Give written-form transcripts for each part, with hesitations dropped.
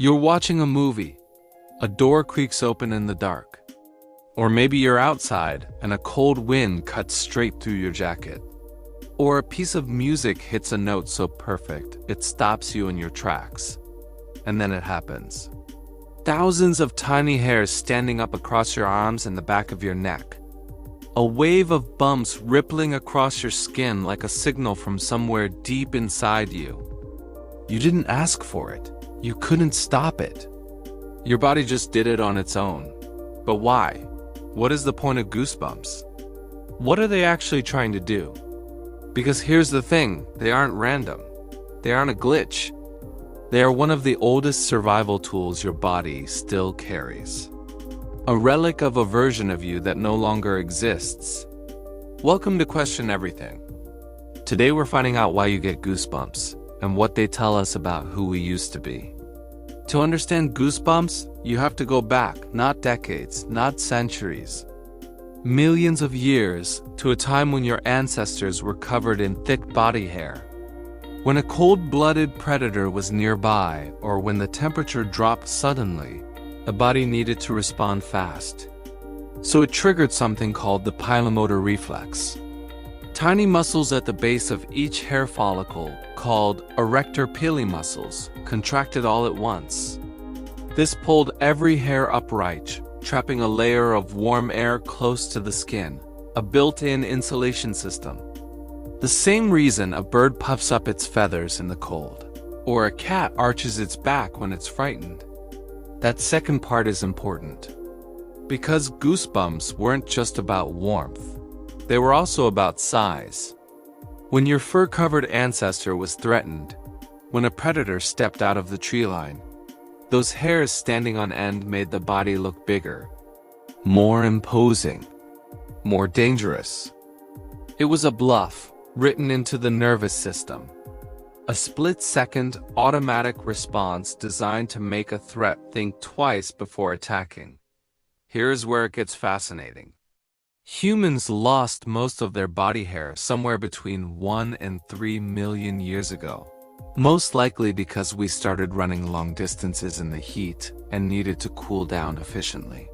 You're watching a movie. A door creaks open in the dark. Or maybe you're outside and a cold wind cuts straight through your jacket. Or a piece of music hits a note so perfect it stops you in your tracks. And then it happens. Thousands of tiny hairs standing up across your arms and the back of your neck. A wave of bumps rippling across your skin like a signal from somewhere deep inside you. You didn't ask for it. You couldn't stop it. Your body just did it on its own. But why? What is the point of goosebumps? What are they actually trying to do? Because here's the thing, they aren't random. They aren't a glitch. They are one of the oldest survival tools your body still carries. A relic of a version of you that no longer exists. Welcome to Question Everything. Today we're finding out why you get goosebumps and what they tell us about who we used to be. To understand goosebumps, you have to go back, not decades, not centuries, millions of years, to a time when your ancestors were covered in thick body hair. When a cold-blooded predator was nearby, or when the temperature dropped suddenly, the body needed to respond fast. So it triggered something called the pilomotor reflex. Tiny muscles at the base of each hair follicle, called erector pili muscles, contracted all at once. This pulled every hair upright, trapping a layer of warm air close to the skin, a built-in insulation system. The same reason a bird puffs up its feathers in the cold, or a cat arches its back when it's frightened. That second part is important, because goosebumps weren't just about warmth. They were also about size. When your fur-covered ancestor was threatened, when a predator stepped out of the tree line, those hairs standing on end made the body look bigger, more imposing, more dangerous. It was a bluff written into the nervous system, a split-second automatic response designed to make a threat think twice before attacking. Here's where it gets fascinating. Humans lost most of their body hair somewhere between 1 and 3 million years ago. Most likely because we started running long distances in the heat and needed to cool down efficiently.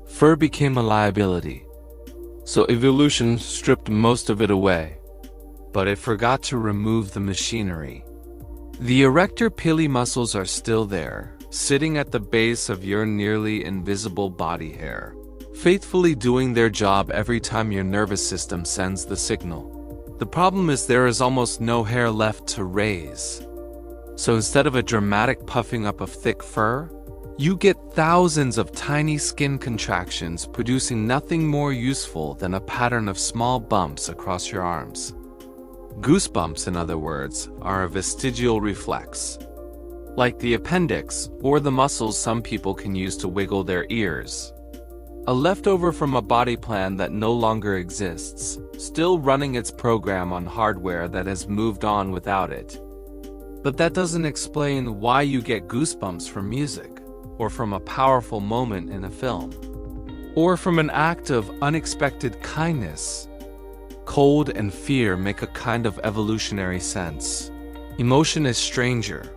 Fur became a liability, so evolution stripped most of it away. But it forgot to remove the machinery. The erector pili muscles are still there, sitting at the base of your nearly invisible body hair, faithfully doing their job every time your nervous system sends the signal. The problem is there is almost no hair left to raise. So instead of a dramatic puffing up of thick fur, you get thousands of tiny skin contractions producing nothing more useful than a pattern of small bumps across your arms. Goosebumps, in other words, are a vestigial reflex. Like the appendix or the muscles some people can use to wiggle their ears. A leftover from a body plan that no longer exists, still running its program on hardware that has moved on without it. But that doesn't explain why you get goosebumps from music, or from a powerful moment in a film, or from an act of unexpected kindness. Cold and fear make a kind of evolutionary sense. Emotion is stranger.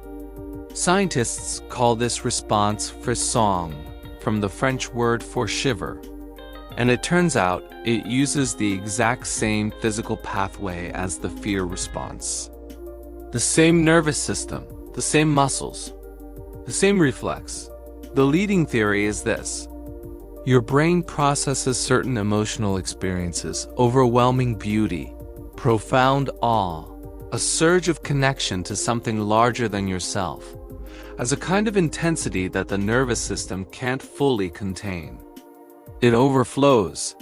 Scientists call this response Frisson, from the French word for shiver. And it turns out it uses the exact same physical pathway as the fear response. The same nervous system, the same muscles, the same reflex. The leading theory is this. Your brain processes certain emotional experiences, overwhelming beauty, profound awe, a surge of connection to something larger than yourself, as a kind of intensity that the nervous system can't fully contain. It overflows,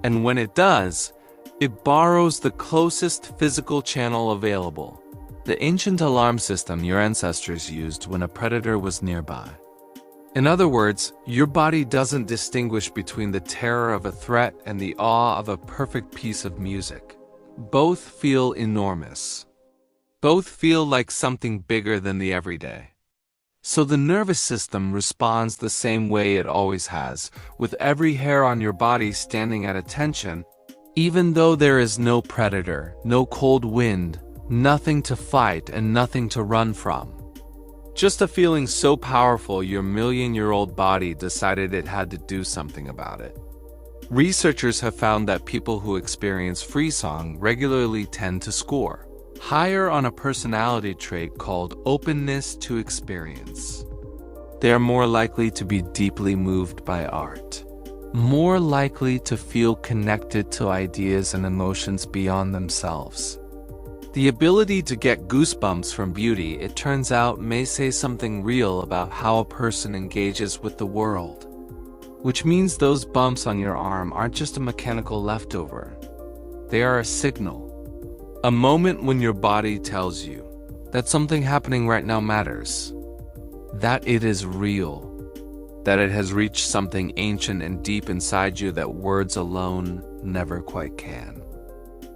and when it does, it borrows the closest physical channel available, the ancient alarm system your ancestors used when a predator was nearby. In other words, your body doesn't distinguish between the terror of a threat and the awe of a perfect piece of music. Both feel enormous. Both feel like something bigger than the everyday. So the nervous system responds the same way it always has, with every hair on your body standing at attention, even though there is no predator, no cold wind, nothing to fight and nothing to run from. Just a feeling so powerful your million-year-old body decided it had to do something about it. Researchers have found that people who experience Frisson regularly tend to score higher on a personality trait called openness to experience. They are more likely to be deeply moved by art, more likely to feel connected to ideas and emotions beyond themselves. The ability to get goosebumps from beauty, it turns out, may say something real about how a person engages with the world. Which means those bumps on your arm aren't just a mechanical leftover. They are a signal. A moment when your body tells you that something happening right now matters. That it is real. That it has reached something ancient and deep inside you that words alone never quite can.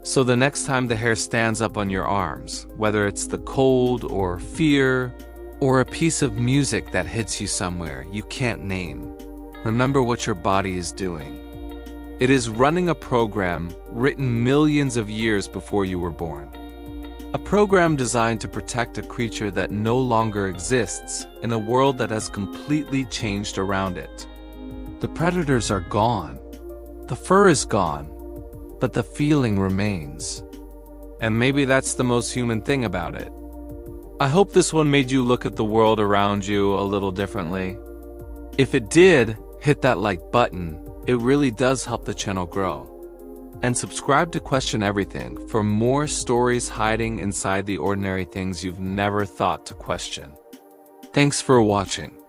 So the next time the hair stands up on your arms, whether it's the cold or fear, or a piece of music that hits you somewhere you can't name, remember what your body is doing. It is running a program written millions of years before you were born. A program designed to protect a creature that no longer exists in a world that has completely changed around it. The predators are gone. The fur is gone. But the feeling remains. And maybe that's the most human thing about it. I hope this one made you look at the world around you a little differently. If it did, hit that like button. It really does help the channel grow. And subscribe to Question Everything for more stories hiding inside the ordinary things you've never thought to question. Thanks for watching.